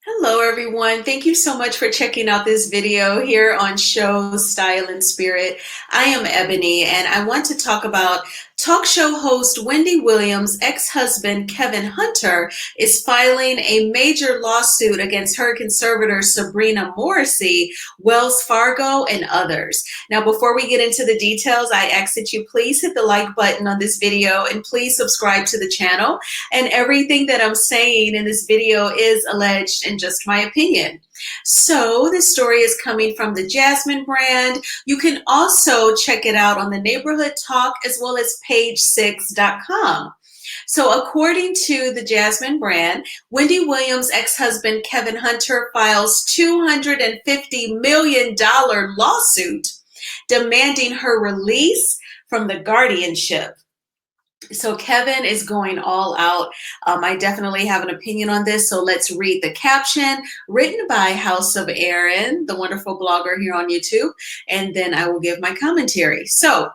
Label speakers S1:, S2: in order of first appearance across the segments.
S1: Hello, everyone. Thank you so much for checking out this video here on Show Style and Spirit. I am Ebony, and I want to talk about talk show host Wendy Williams' ex-husband Kevin Hunter is filing a major lawsuit against her conservator Sabrina Morrissey, Wells Fargo, and others. Now, before we get into the details, I ask that you please hit the like button on this video and please subscribe to the channel. And everything that I'm saying in this video is alleged and just my opinion. So this story is coming from the Jasmine brand. You can also check it out on the Neighborhood Talk as well as page6.com. So according to the Jasmine brand, Wendy Williams' ex-husband Kevin Hunter files $250 million lawsuit demanding her release from the guardianship. So Kevin is going all out. I definitely have an opinion on this. So let's read the caption written by House of Aaron, the wonderful blogger here on YouTube, and then I will give my commentary. So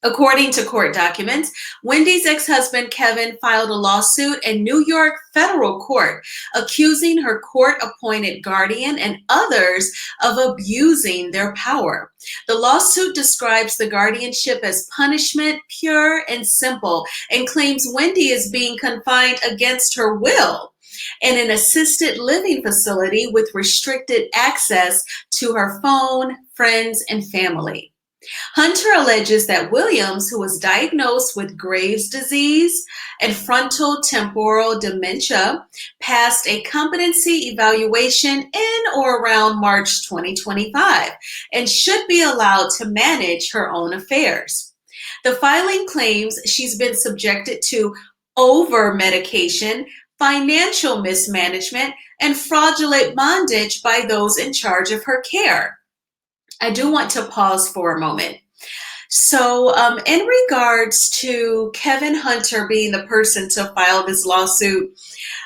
S1: according to court documents, Wendy's ex-husband Kevin filed a lawsuit in New York federal court accusing her court-appointed guardian and others of abusing their power. The lawsuit describes the guardianship as punishment, pure and simple, and claims Wendy is being confined against her will in an assisted living facility with restricted access to her phone, friends, and family. Hunter alleges that Williams, who was diagnosed with Graves' disease and frontal temporal dementia, passed a competency evaluation in or around March 2025 and should be allowed to manage her own affairs. The filing claims she's been subjected to over-medication, financial mismanagement, and fraudulent bondage by those in charge of her care. I do want to pause for a moment. So in regards to Kevin Hunter being the person to file this lawsuit,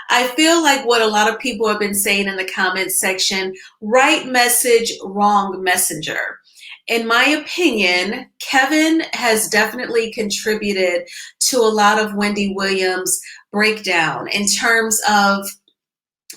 S1: I feel like what a lot of people have been saying in the comments section, right message, wrong messenger. In my opinion, Kevin has definitely contributed to a lot of Wendy Williams' breakdown in terms of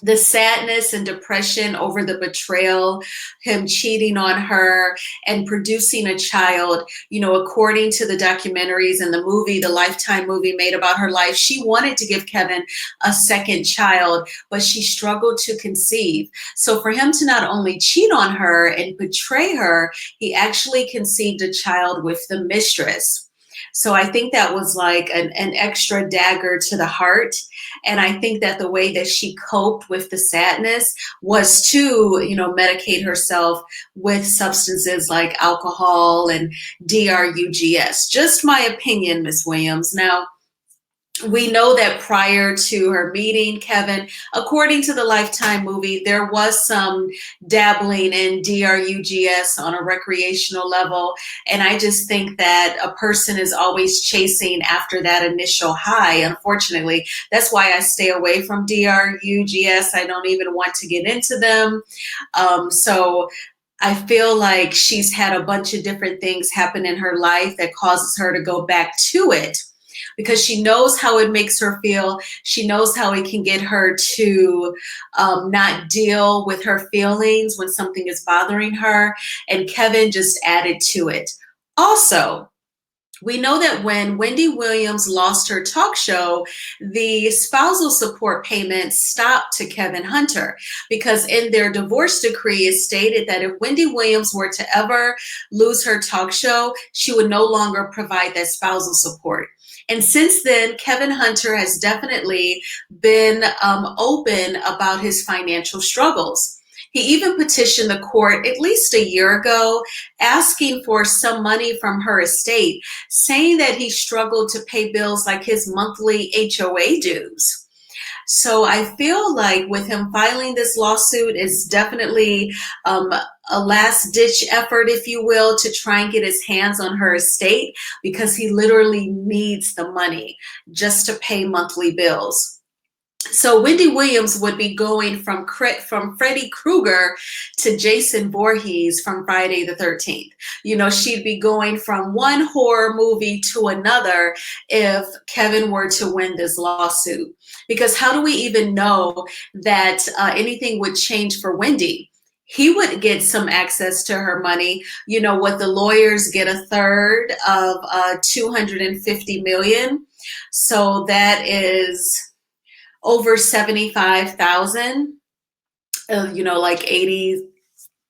S1: the sadness and depression over the betrayal, him cheating on her and producing a child. You know, according to the documentaries and the movie, the Lifetime movie made about her life, she wanted to give Kevin a second child, but she struggled to conceive. So for him to not only cheat on her and betray her, he actually conceived a child with the mistress. So I think that was like an extra dagger to the heart. And I think that the way that she coped with the sadness was to, medicate herself with substances like alcohol and drugs. Just my opinion, Miss Williams. Now, we know that prior to her meeting Kevin, according to the Lifetime movie, there was some dabbling in drugs on a recreational level. And I just think that a person is always chasing after that initial high. Unfortunately, that's why I stay away from drugs. I don't even want to get into them. So I feel like she's had a bunch of different things happen in her life that causes her to go back to it, because she knows how it makes her feel. She knows how it can get her to not deal with her feelings when something is bothering her. And Kevin just added to it. Also, we know that when Wendy Williams lost her talk show, the spousal support payments stopped to Kevin Hunter, because in their divorce decree it stated that if Wendy Williams were to ever lose her talk show, she would no longer provide that spousal support. And since then, Kevin Hunter has definitely been open about his financial struggles. He even petitioned the court at least a year ago, asking for some money from her estate, saying that he struggled to pay bills like his monthly HOA dues. So I feel like with him filing this lawsuit is definitely a last-ditch effort, if you will, to try and get his hands on her estate, because he literally needs the money just to pay monthly bills. So Wendy Williams would be going from Freddy Krueger to Jason Voorhees from Friday the 13th. You know, she'd be going from one horror movie to another if Kevin were to win this lawsuit. Because how do we even know that anything would change for Wendy? He would get some access to her money. You know, what the lawyers get a third of 250 million. So that is over 75,000, you know, like 80,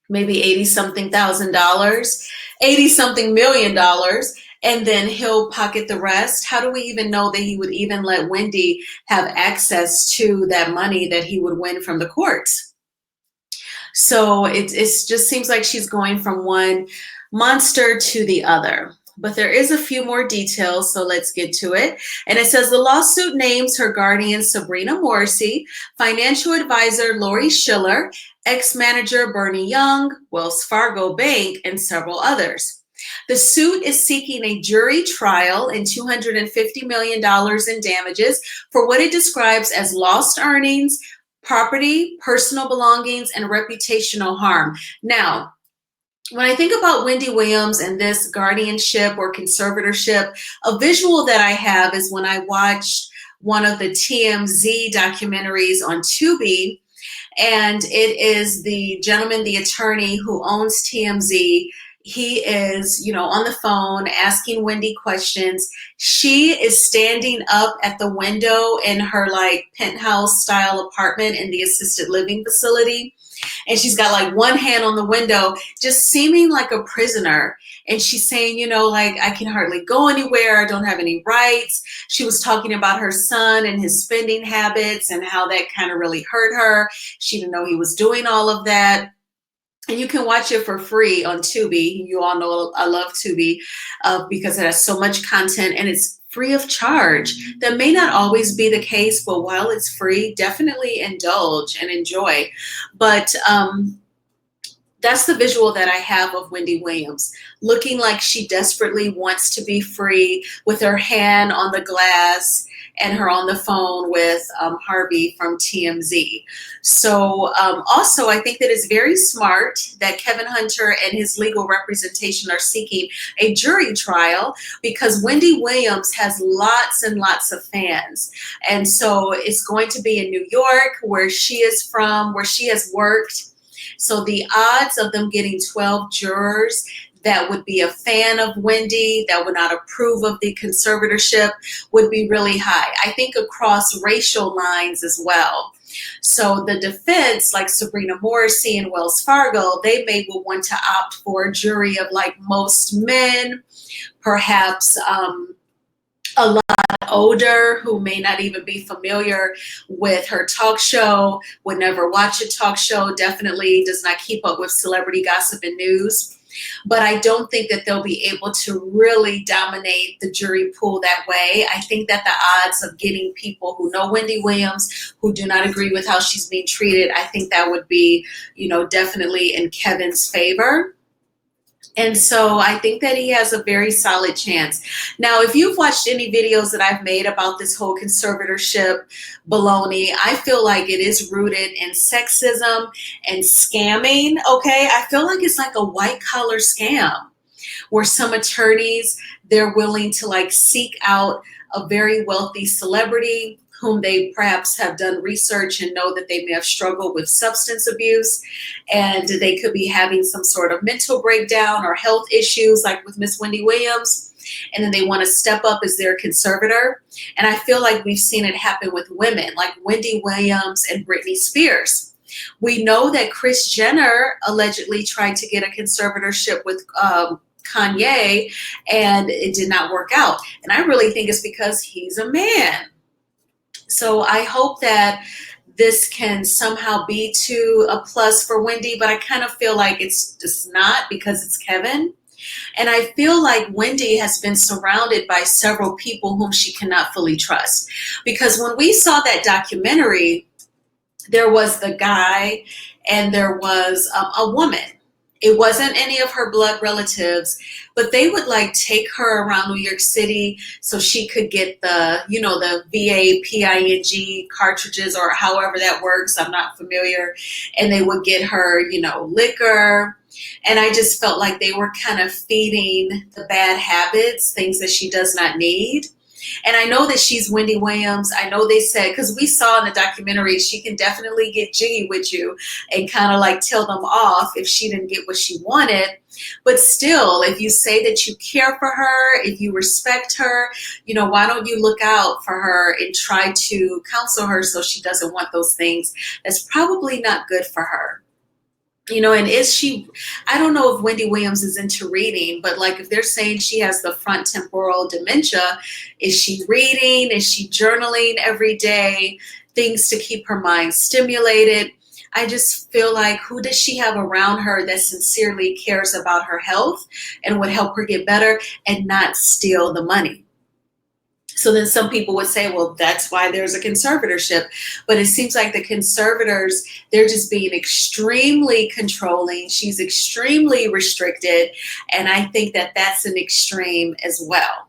S1: maybe 80 something thousand dollars, 80 something million dollars, and then he'll pocket the rest. How do we even know that he would even let Wendy have access to that money that he would win from the courts? So it just seems like she's going from one monster to the other. But there is a few more details, so let's get to it. And it says the lawsuit names her guardian Sabrina Morrissey, financial advisor Lori Schiller, ex-manager Bernie Young, Wells Fargo Bank, and several others. The suit is seeking a jury trial and $250 million in damages for what it describes as lost earnings, property, personal belongings, and reputational harm. Now, when I think about Wendy Williams and this guardianship or conservatorship, a visual that I have is when I watched one of the TMZ documentaries on Tubi, and it is the gentleman, the attorney who owns TMZ. He is, you know, on the phone asking Wendy questions. She is standing up at the window in her like penthouse style apartment in the assisted living facility. And she's got like one hand on the window, just seeming like a prisoner. And she's saying, you know, like, I can hardly go anywhere. I don't have any rights. She was talking about her son and his spending habits and how that kind of really hurt her. She didn't know he was doing all of that. And you can watch it for free on Tubi. You all know I love Tubi because it has so much content and it's free of charge. That may not always be the case, but while it's free, definitely indulge and enjoy. But that's the visual that I have of Wendy Williams, looking like she desperately wants to be free with her hand on the glass and her on the phone with Harvey from TMZ. So also, I think that it's very smart that Kevin Hunter and his legal representation are seeking a jury trial because Wendy Williams has lots and lots of fans. And so it's going to be in New York, where she is from, where she has worked. So the odds of them getting 12 jurors that would be a fan of Wendy, that would not approve of the conservatorship, would be really high. I think across racial lines as well. So the defense, like Sabrina Morrissey and Wells Fargo, they may want to opt for a jury of like most men, perhaps a lot older, who may not even be familiar with her talk show, would never watch a talk show, definitely does not keep up with celebrity gossip and news. But I don't think that they'll be able to really dominate the jury pool that way. I think that the odds of getting people who know Wendy Williams, who do not agree with how she's being treated, I think that would be, you know, definitely in Kevin's favor. And so I think that he has a very solid chance. Now, if you've watched any videos that I've made about this whole conservatorship baloney, I feel like it is rooted in sexism and scamming, okay? I feel like it's like a white collar scam where some attorneys, they're willing to like seek out a very wealthy celebrity whom they perhaps have done research and know that they may have struggled with substance abuse and they could be having some sort of mental breakdown or health issues like with Miss Wendy Williams. And then they want to step up as their conservator. And I feel like we've seen it happen with women like Wendy Williams and Britney Spears. We know that Kris Jenner allegedly tried to get a conservatorship with Kanye and it did not work out. And I really think it's because he's a man. So I hope that this can somehow be to a plus for Wendy, but I kind of feel like it's just not because it's Kevin. And I feel like Wendy has been surrounded by several people whom she cannot fully trust. Because when we saw that documentary, there was the guy and there was a woman. It wasn't any of her blood relatives, but they would like take her around New York City so she could get the, the VA PING cartridges or however that works. I'm not familiar. And they would get her, liquor. And I just felt like they were kind of feeding the bad habits, things that she does not need. And I know that she's Wendy Williams. I know they said, because we saw in the documentary, she can definitely get jiggy with you and kind of like tell them off if she didn't get what she wanted. But still, if you say that you care for her, if you respect her, why don't you look out for her and try to counsel her so she doesn't want those things? That's probably not good for her. And I don't know if Wendy Williams is into reading, but like if they're saying she has the front temporal dementia, is she reading? Is she journaling every day? Things to keep her mind stimulated. I just feel like, who does she have around her that sincerely cares about her health and would help her get better and not steal the money? So then some people would say, well, that's why there's a conservatorship. But it seems like the conservators, they're just being extremely controlling. She's extremely restricted. And I think that that's an extreme as well.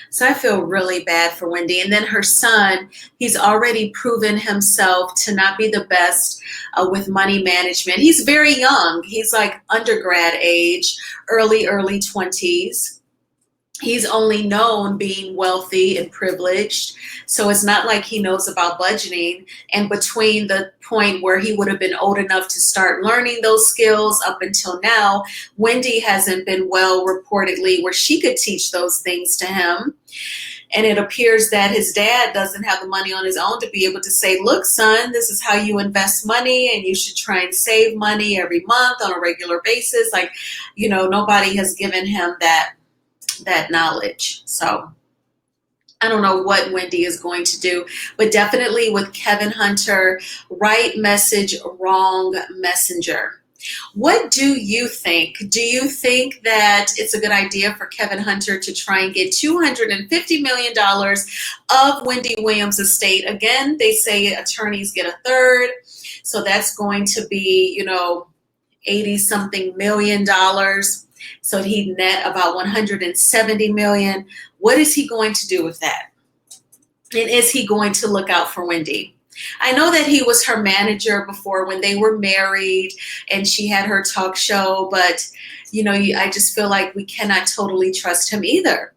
S1: So I feel really bad for Wendy. And then her son, he's already proven himself to not be the best with money management. He's very young. He's like undergrad age, early 20s. He's only known being wealthy and privileged. So it's not like he knows about budgeting. And between the point where he would have been old enough to start learning those skills up until now, Wendy hasn't been well reportedly where she could teach those things to him. And it appears that his dad doesn't have the money on his own to be able to say, look, son, this is how you invest money and you should try and save money every month on a regular basis. Like, nobody has given him that knowledge. So I don't know what Wendy is going to do, but definitely with Kevin Hunter, right message, wrong messenger. What do you think? Do you think that it's a good idea for Kevin Hunter to try and get $250 million of Wendy Williams' estate? Again, they say attorneys get a third. So that's going to be, 80 something million dollars. So he'd net about 170 million. What is he going to do with that? And is he going to look out for Wendy? I know that he was her manager before when they were married and she had her talk show, but I just feel like we cannot totally trust him either.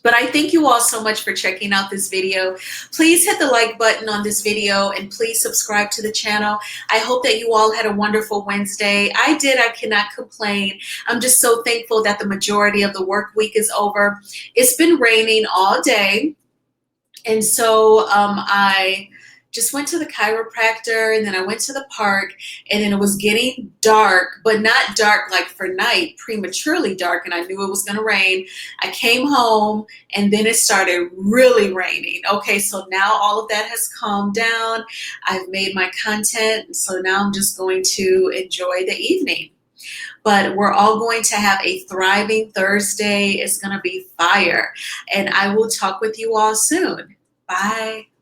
S1: But I thank you all so much for checking out this video. Please hit the like button on this video and please subscribe to the channel. I hope that you all had a wonderful Wednesday. I did. I cannot complain. I'm just so thankful that the majority of the work week is over. It's been raining all day. And so I just went to the chiropractor and then I went to the park and then it was getting dark, but not dark like for night, prematurely dark, and I knew it was going to rain. I came home and then it started really raining. Okay, so now all of that has calmed down. I've made my content, so now I'm just going to enjoy the evening. But we're all going to have a thriving Thursday. It's going to be fire. And I will talk with you all soon. Bye.